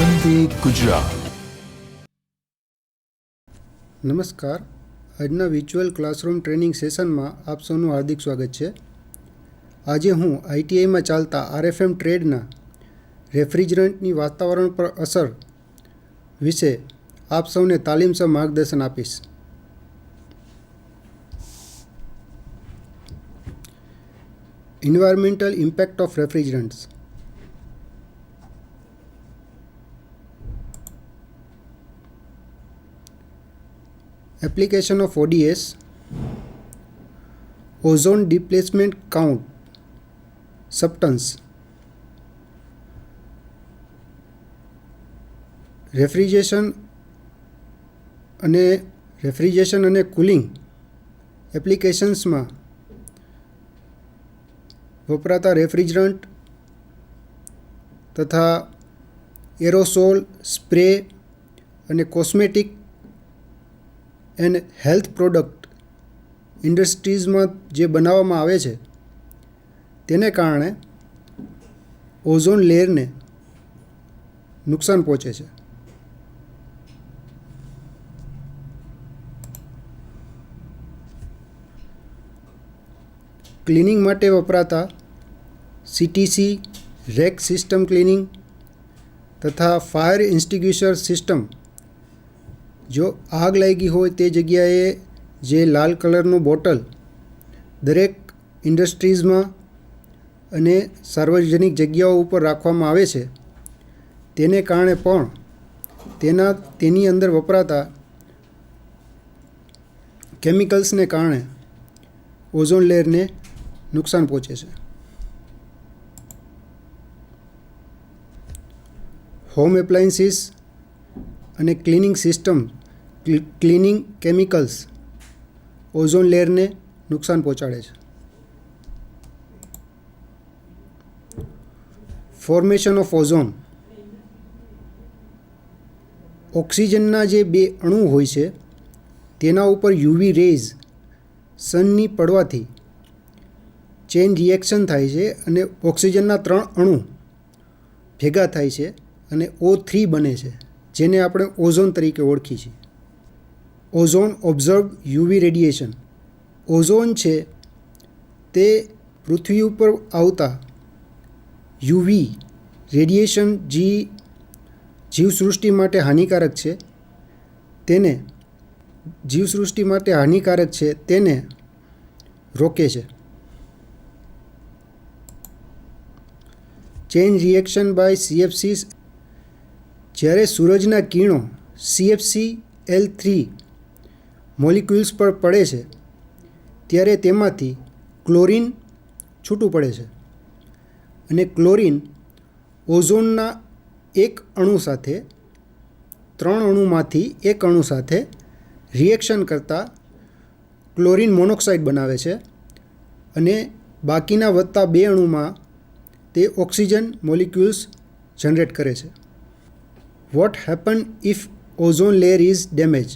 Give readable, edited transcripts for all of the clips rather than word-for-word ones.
વંદે ગુજરાત। નમસ્કાર, આજના વિચ્યુઅલ classroom training સેશનમાં આપ સૌનું હાર્દિક સ્વાગત છે। આજે હું આઈટીઆઈમાં ચાલતા આરએફએમ ટ્રેડના રેફ્રિજરન્ટની વાતાવરણ પર અસર વિશે આપ સૌને તાલીમસર માર્ગદર્શન આપીશ। Environmental impact of refrigerants. Application of ODS, ozone displacement count, substance, refrigeration અને કુલિંગ એપ્લિકેશન્સમાં વપરાતા રેફ્રિજરન્ટ તથા એરોસોલ, સ્પ્રે અને કોસ્મેટિક એન્ડ હેલ્થ પ્રોડક્ટ ઇન્ડસ્ટ્રીઝમાં જે બનાવવામાં આવે છે તેને કારણે ઓઝોન લેયરને નુકસાન પહોંચે છે। ક્લિનિંગ માટે વપરાતા સીટીસી, રેક સિસ્ટમ ક્લિનિંગ તથા ફાયર એક્સ્ટિંગ્વિશર સિસ્ટમ, જો આગ લાગી હોય તે જગ્યાએ જે લાલ કલરનું બોટલ દરેક ઇન્ડસ્ટ્રીઝમાં અને સાર્વજનિક જગ્યાઓ ઉપર રાખવામાં આવે છે તેને કારણે પણ તેની અંદર વપરાતા કેમિકલ્સને કારણે ઓઝોન લેયરને નુકસાન પહોંચે છે। હોમ એપ્લાયન્સીસ અને cleaning system cleaning chemicals ozone લેયરને નુકસાન પહોંચાડે છે। ફોર્મેશન ઓફ ઓઝોન, ઓક્સિજનના જે બે અણુ હોય છે તેના ઉપર યુવી રેઝ સનની પડવાથી ચેઇન રિએક્શન થાય છે અને ઓક્સિજનના 3 અણુ ભેગા થાય છે અને O3 બને છે, જેને આપણે ઓઝોન તરીકે ઓળખીએ છીએ। Ozone observe UV radiation, ozone છે તે પૃથ્વી ઉપર આવતા યુવી રેડિયેશન જીવસૃષ્ટિ માટે હાનિકારક છે તેને રોકે છે। ચેઇન રિએક્શન બાય CFC, જ્યારે સૂરજના કિરણો CFCl3 મોલિક્યુલ્સ પર પડે છે ત્યારે તેમાંથી ક્લોરિન છૂટું પડે છે અને ક્લોરિન ઓઝોનના 3 અણુમાંથી એક અણુ સાથે રિએક્શન કરતાં ક્લોરિન મોનોક્સાઇડ બનાવે છે અને બાકીના વધતા 2 અણુમાં તે ઓક્સિજન મોલિક્યુલ્સ જનરેટ કરે છે। What happen if ozone layer is damage,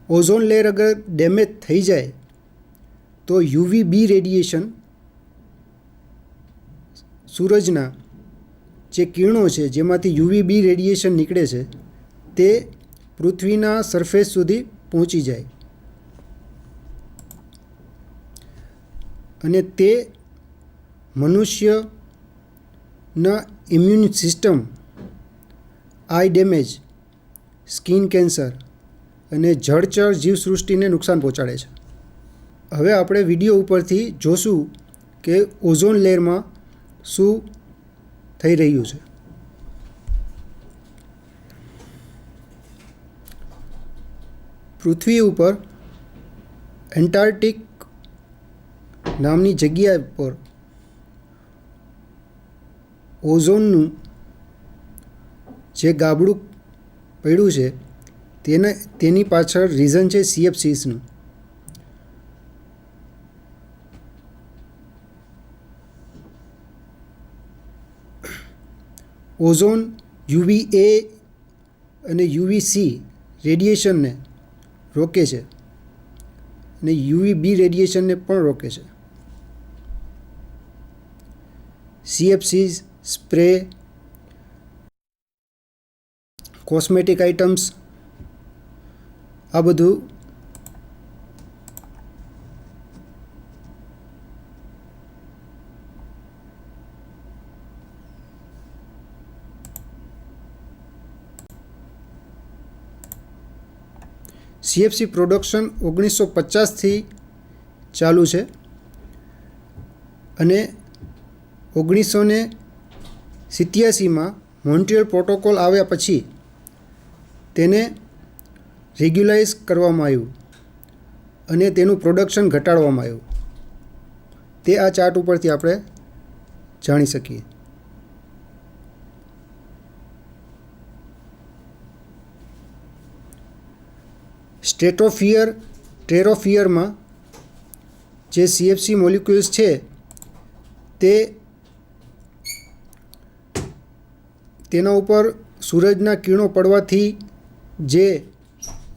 ozone layer અગર ડેમેજ થઈ જાય તો UVB રેડિયેશન, સૂરજના જે કિરણો છે જેમાંથી UVB રેડિયેશન નીકળે છે તે પૃથ્વીના સરફેસ સુધી પહોંચી જાય અને તે મનુષ્યના ઇમ્યુન સિસ્ટમ, આઈ ડેમેજ, સ્કિન કેન્સર અને જળચર જીવસૃષ્ટિને નુકસાન પહોંચાડે છે। હવે આપણે વિડીયો ઉપરથી જોશું કે ઓઝોન લેયરમાં શું થઈ રહ્યું છે। પૃથ્વી ઉપર એન્ટાર્કટિક નામની જગ્યા પર ઓઝોનનું જે ગાબડું પડ્યું છે તેની પાછળ રીઝન છે CFCsનું। ઓઝોન UVA અને UVC રેડિયેશનને રોકે છે અને UVB રેડિયેશનને પણ રોકે છે। CFCs, સ્પ્રે કોસ્મેટિક આઇટમ્સ, આ બધું CFC પ્રોડક્શન 1950થી ચાલુ છે અને 1987માં મોન્ટ્રીયલ પ્રોટોકોલ આવ્યા પછી તેને રેગ્યુલાઇઝ કરવામાં આવ્યું અને તેનું પ્રોડક્શન ઘટાડવામાં આવ્યું. તે આ ચાર્ટ ઉપરથી આપણે જાણી શકીએ. સ્ટ્રેટોસ્ફિયર ટ્રેરોસ્ફિયરમાં જે CFC મોલિક્યુલ્સ છે તેના ઉપર સૂરજના કિરણો પડવાથી જે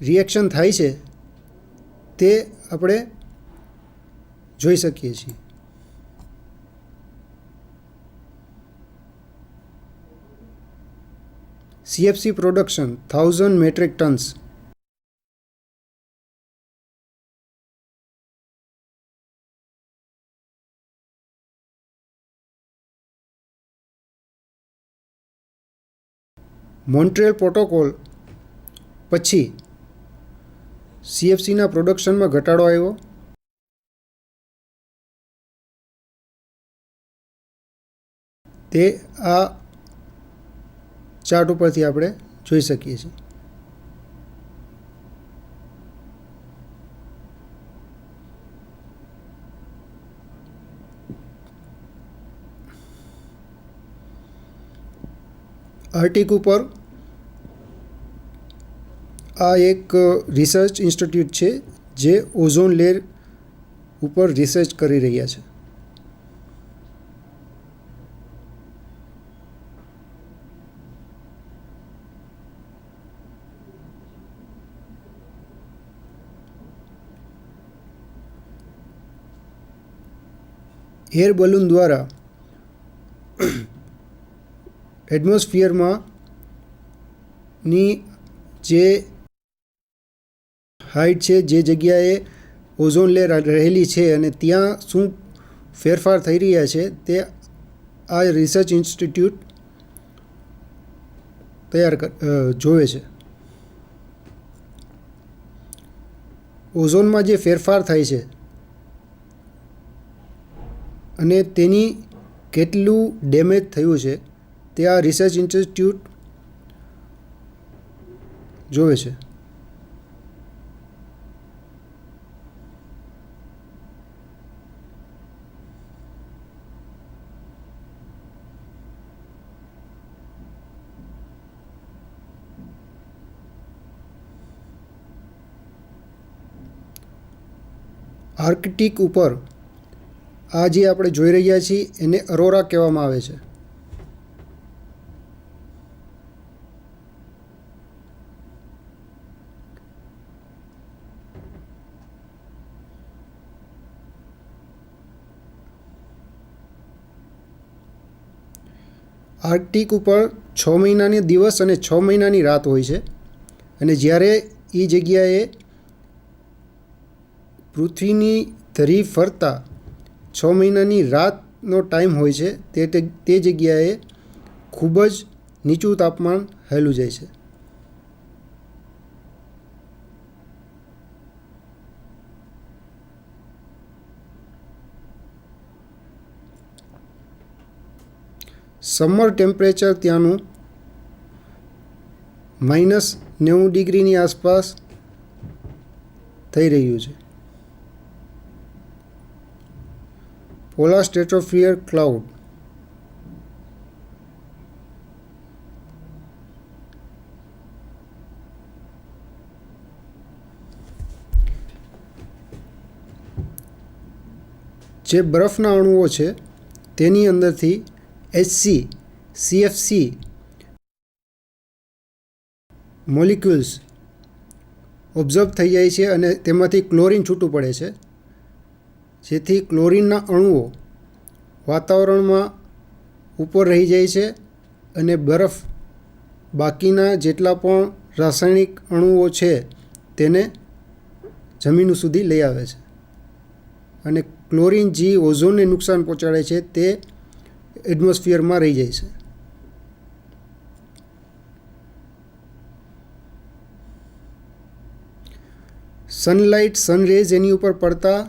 રિએક્શન થાય છે તે આપણે જોઈ શકીએ છીએ. CFC production 1000 metric tons. Montreal Protocol પછી CFCના પ્રોડક્શનમાં ઘટાડો આવ્યો. તે આ ચાર્ટ ઉપરથી આપણે જોઈ શકીએ છીએ. આર્ટિક ઉપર આ એક રિસર્ચ ઇન્સ્ટિટ્યૂટ છે જે ઓઝોન લેયર ઉપર રિસર્ચ કરી રહ્યા છે. એર બલૂન દ્વારા એટમોસ્ફિયરમાં ની જે હાઇટ છે, જે જગ્યાએ ઓઝોન લેયર રહેલી છે અને ત્યાં શું ફેરફાર થઈ રહ્યા છે તે આ રિસર્ચ ઇન્સ્ટિટ્યૂટ જોવે છે. ઓઝોનમાં જે ફેરફાર થાય છે અને તેની કેટલું ડેમેજ થયું છે તે આ રિસર્ચ ઇન્સ્ટિટ્યૂટ જોવે છે. આર્કટિક ઉપર આ જે આપણે જોઈ રહ્યા છીએ એને અરોરા કહેવામાં આવે છે. આર્કટિક ઉપર 6 મહિનાની દિવસ અને 6 મહિનાની રાત હોય છે અને જ્યારે એ જગ્યાએ પૃથ્વીની ધરી ફરતા 6 મહિનાની રાતનો ટાઈમ હોય છે તે જગ્યાએ ખૂબ જ નીચું તાપમાન હેલું જાય છે. સમર ટેમ્પરેચર ત્યાંનું -90 ડિગ્રીની આસપાસ થઈ રહ્યું છે. પોલાર સ્ટ્રેટોસ્ફિયર ક્લાઉડ જે બરફના અણુઓ છે તેની અંદરથી HC CFC મોલિક્યુલ્સ ઓબ્ઝર્વ થઈ જાય છે અને તેમાંથી ક્લોરિન છૂટું પડે છે, જેથી ક્લોરિનના અણુઓ વાતાવરણમાં ઉપર રહી જાય છે અને બરફ બાકીના જેટલા પણ રાસાયણિક અણુઓ છે તેને જમીન સુધી લઈ આવે છે. અને ક્લોરિન જે ઓઝોનને નુકસાન પહોંચાડે છે તે એટમોસ્ફિયરમાં રહી જાય છે. સનલાઇટ સનરેઝ એની ઉપર પડતા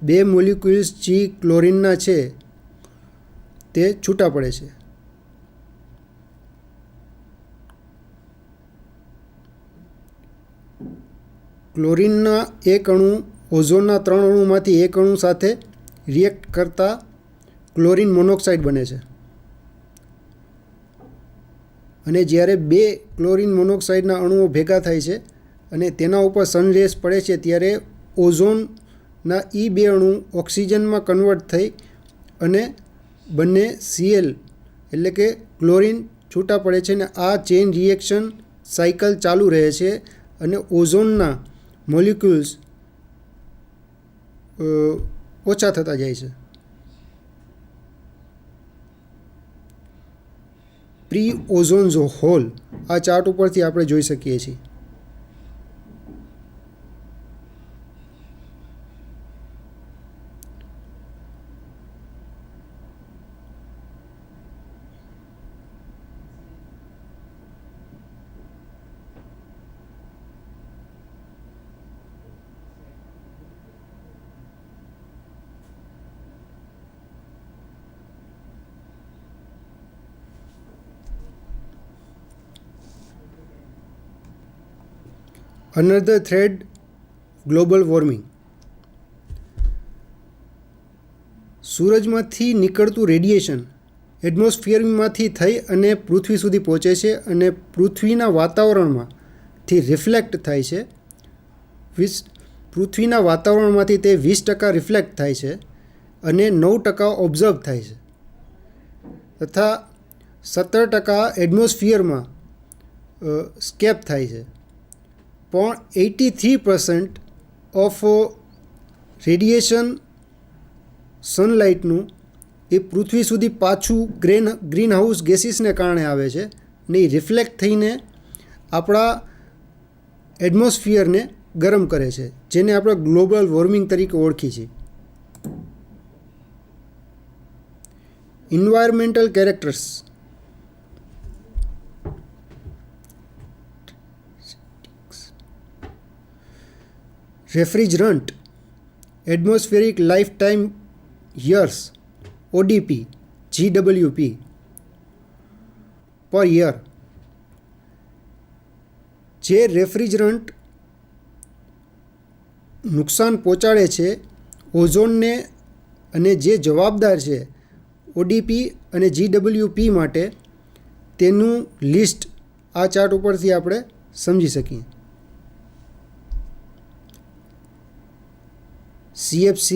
2 મોલિક્યુલ્સ જે ક્લોરિનના છે તે છૂટા પડે છે. ક્લોરિનના એક અણુ ઓઝોનના 3 અણુમાંથી એક અણુ સાથે રિએક્ટ કરતાં ક્લોરિન મોનોક્સાઇડ બને છે. અને જ્યારે 2 ક્લોરિન મોનોક્સાઇડના અણુઓ ભેગા થાય છે અને તેના ઉપર સનરેઝ પડે છે ત્યારે ઓઝોનના એ 2 અણુ ઓક્સિજનમાં કન્વર્ટ થઈ અને બંને Cl એટલે કે ક્લોરિન છૂટા પડે છે. અને આ ચેઇન રિએક્શન સાયકલ ચાલુ રહે છે અને ઓઝોનના મોલિક્યુલ્સ ઓછા થતા જાય છે. પ્રી ઓઝોન હોલ આ ચાર્ટ ઉપરથી આપણે જોઈ શકીએ છીએ. Another thread, global warming. સૂરજમાંથી નીકળતું રેડિયેશન એટમોસ્ફિયરમાંથી થઈ અને પૃથ્વી સુધી પહોંચે છે અને પૃથ્વીના વાતાવરણમાંથી રિફ્લેક્ટ થાય છે. પૃથ્વીના વાતાવરણમાંથી તે 20% રિફ્લેક્ટ થાય છે અને 9% ઓબ્ઝર્વ થાય છે તથા 17% એટમોસ્ફિયરમાં સ્કેપ થાય છે. પણ 83% ઓફ રેડિયેશન સનલાઇટનું એ પૃથ્વી સુધી પાછું ગ્રીન હાઉસ ગેસીસને કારણે આવે છે ને એ રિફ્લેક્ટ થઈને આપણા એટમોસ્ફિયરને ગરમ કરે છે, જેને આપણે ગ્લોબલ વોર્મિંગ તરીકે ઓળખી છીએ. Environmental characters. Refrigerant atmospheric life time years ODP GWP પર યર. જે રેફ્રિજરન્ટ નુકસાન પહોંચાડે છે ઓઝોનને અને જે જવાબદાર છે ODP અને GWP માટે, તેનું લિસ્ટ આ ચાર્ટ ઉપરથી આપણે સમજી શકીએ. CFC,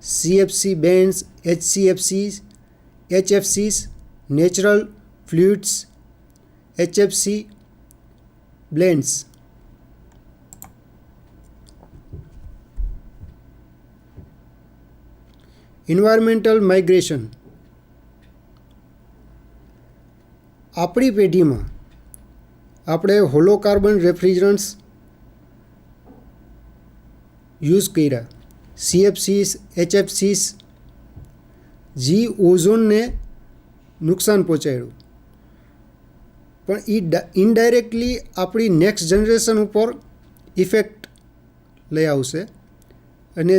CFC bands, HCFCs, HFCs, natural fluids, HFC blends. Environmental migration. આપણી પેઢીમાં આપણે હોલો કાર્બન રેફ્રિજરન્ટ્સ યુઝ કર્યા, CFCs, HFCs, જે ઓઝોનને નુકસાન પહોંચાડ્યું, પણ એ ઇનડાયરેક્ટલી આપણી નેક્સ્ટ જનરેશન ઉપર ઇફેક્ટ લઈ આવશે અને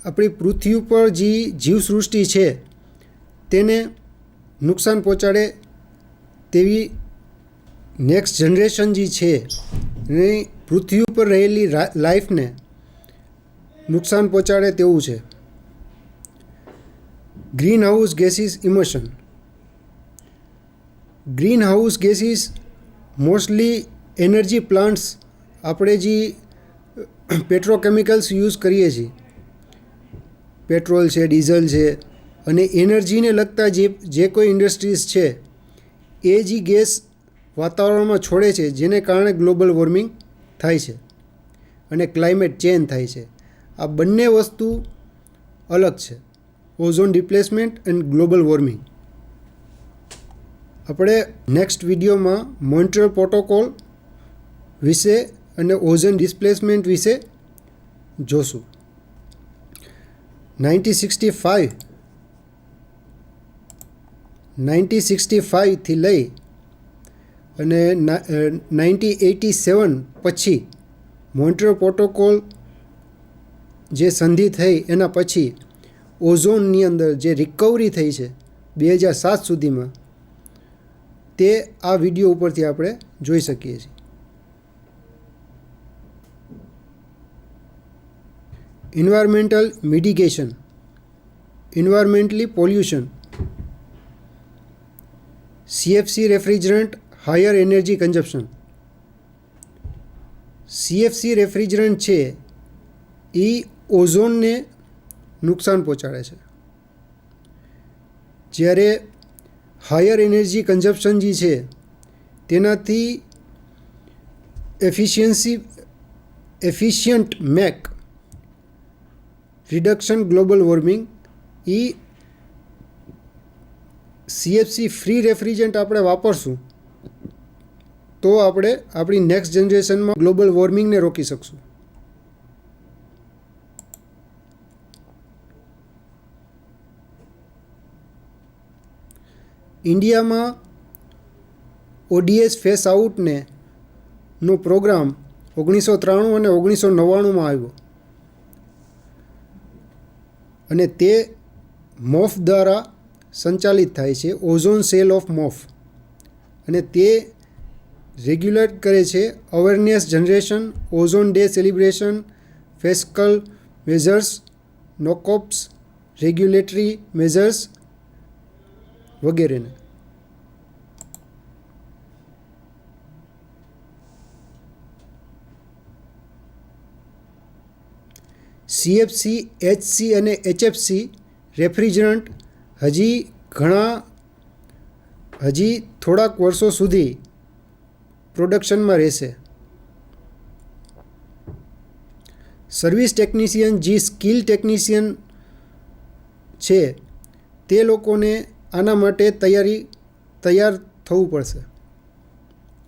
આપણી પૃથ્વી ઉપર જે જીવસૃષ્ટિ છે તેને નુકસાન પહોંચાડે તેવી નેક્સ્ટ જનરેશન જે છે ને પૃથ્વી ઉપર રહેલી લાઈફને નુકસાન પહોંચાડે તેવું છે. Green house gases emission. Green house gases mostly energy plants, આપણે જે પેટ્રોકેમિકલ્સ યુઝ કરીએ છીએ, પેટ્રોલ છે, ડીઝલ છે અને એનર્જીને લગતા જે કોઈ ઇન્ડસ્ટ્રીઝ છે એ જે ગેસ વાતાવરણમાં છોડે છે, જેને કારણે ગ્લોબલ વોર્મિંગ થાય છે અને ક્લાઇમેટ ચેન્જ થાય છે. આ બંને વસ્તુ અલગ છે, ozone replacement and global warming. આપણે નેક્સ્ટ વિડીયોમાં મોન્ટ્રીયલ પ્રોટોકોલ વિશે અને ઓઝોન ડિસ્પ્લેસમેન્ટ વિશે જોશું. 1965 થી લઈ અને 1987 પછી મોન્ટ્રીયલ પ્રોટોકોલ જે સંધિ થઈ એના પછી ઓઝોનની અંદર જે રિકવરી થઈ છે 2007 સુધીમાં, તે આ વિડીયો ઉપરથી આપણે જોઈ શકીએ છીએ. Environmental mitigation, environmentally pollution, CFC refrigerant higher energy consumption. CFC refrigerant છે એ ઓઝોનને નુકસાન પહોંચાડે છે, જ્યારે હાયર એનર્જી કન્ઝપ્શન જે છે તેનાથી efficient make reduction global warming. એ CFC ફ્રી રેફ્રિજરન્ટ આપણે વાપરશું તો આપણે આપણી નેક્સ્ટ જનરેશનમાં ગ્લોબલ વોર્મિંગને રોકી શકશું. ઇન્ડિયામાં ODS ફેસ આઉટને નો પ્રોગ્રામ 1993 અને 1999માં આવ્યો અને તે MOF દ્વારા સંચાલિત થાય છે, ઓઝોન સેલ ઓફ MOF, અને તે રેગ્યુલેટ કરે છે awareness generation, ozone day celebration, fiscal measures, નોકોપ્સ, રેગ્યુલેટરી મેઝર્સ વગેરેને. CFC, HC અને HFC રેફ્રિજરન્ટ હજી થોડાક વર્ષો સુધી પ્રોડક્શનમાં રહેશે. સર્વિસ ટેકનિશિયન જે સ્કિલ ટેકનિશિયન છે તે લોકોને આના માટે તૈયાર થવું પડશે.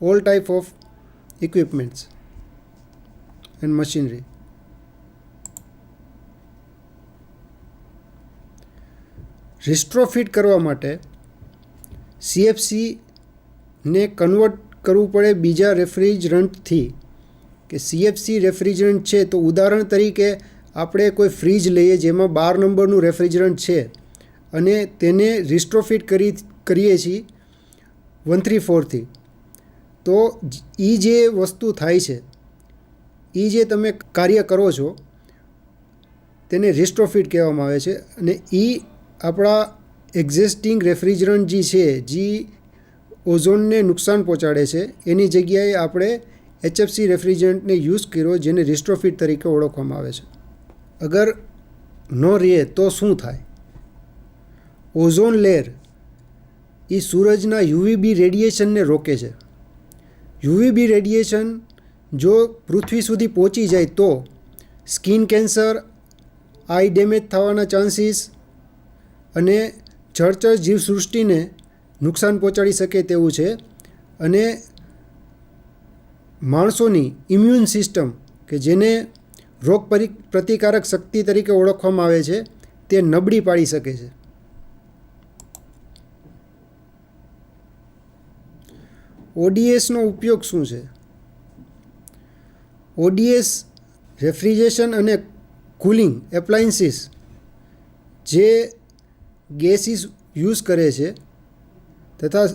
All type of equipments and machinery. Retrofit કરવા માટે CFCને કન્વર્ટ કરવું પડે બીજા રેફ્રિજરન્ટથી. કે CFC રેફ્રિજરન્ટ છે તો ઉદાહરણ તરીકે આપણે કોઈ ફ્રીજ લઈએ જેમાં 12 નંબરનું રેફ્રિજરન્ટ છે અને તેને રિસ્ટ્રોફિટ કરીએ છીએ 134થી, તો એ જે વસ્તુ થાય છે, એ જે તમે કાર્ય કરો છો તેને રિસ્ટ્રોફિટ કહેવામાં આવે છે. અને એ આપણા એક્ઝિસ્ટિંગ રેફ્રિજરન્ટ જે છે જે ઓઝોનને નુકસાન પહોંચાડે છે એની જગ્યાએ આપણે HFC રેફ્રિજરન્ટને યુઝ કર્યો જેને રિસ્ટ્રોફિટ તરીકે ઓળખવામાં આવે છે. અગર ન રહે તો શું થાય? ઓઝોન લેયર એ સૂરજના UVB રેડિયેશનને રોકે છે. UVB રેડિયેશન જો પૃથ્વી સુધી પહોંચી જાય તો સ્કિન કેન્સર, આઈ ડેમેજ થવાના ચાન્સીસ અને જળચર જીવસૃષ્ટિને નુકસાન પહોંચાડી શકે તેવું છે. અને માણસોની ઇમ્યુન સિસ્ટમ કે જેને રોગ પ્રતિકારક શક્તિ તરીકે ઓળખવામાં આવે છે તે નબળી પાડી શકે છે. ODSનો ઉપયોગ શું છે? ODS રેફ્રિજરેશન અને કુલિંગ એપ્લાયન્સીસ જે ગેસીસ યુઝ કરે છે તથા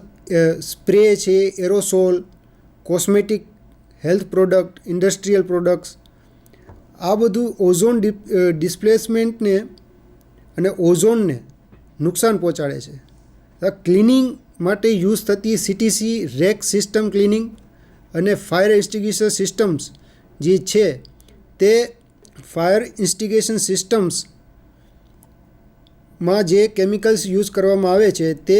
સ્પ્રે છે, aerosol, cosmetic, health product, industrial products, આ બધું ઓઝોન ડિસ્પ્લેસમેન્ટને અને ઓઝોનને નુકસાન પહોંચાડે છે. ક્લિનિંગ માટે યુઝ થતી CTC રેક સિસ્ટમ ક્લિનિંગ અને ફાયર એક્સ્ટિંગ્વિશર સિસ્ટમ્સ જે છે તે ફાયર ઇન્સ્ટિગેશન સિસ્ટમ્સમાં જે કેમિકલ્સ યુઝ કરવામાં આવે છે તે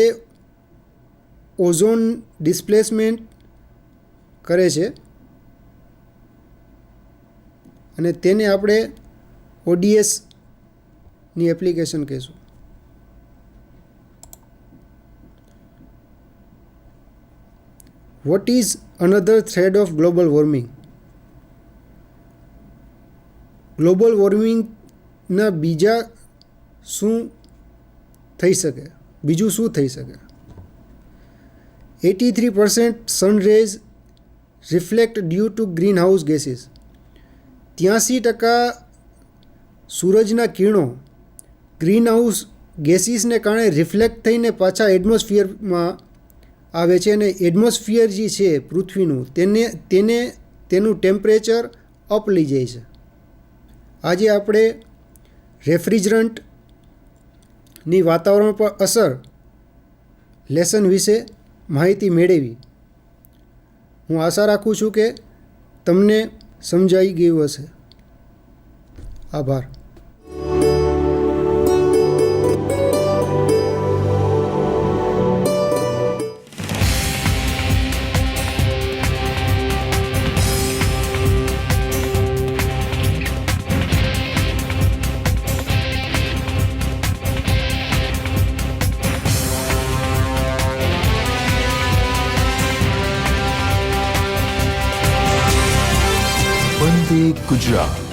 ઓઝોન ડિસ્પ્લેસમેન્ટ કરે છે અને તેને આપણે ODSની એપ્લિકેશન કહીશું. What is another thread of global warming? ગ્લોબલ વોર્મિંગના બીજું શું થઈ શકે? 83% sun rays reflect due to greenhouse gases. 83% સૂરજના કિરણો ગ્રીન હાઉસ ગેસીસને કારણે રિફ્લેક્ટ થઈને પાછા એટમોસ્ફિયરમાં આવે છે અને એટમોસ્ફિયર જે છે પૃથ્વીનું તેનું ટેમ્પરેચર અપ લઈ જાય છે. આજે આપણે રેફ્રિજરન્ટની વાતાવરણ પર અસર લેસન વિશે માહિતી મેળવી. હું આશા રાખું છું કે તમને સમજાઈ ગયું હશે. આભાર. વંદે ગુજરાત.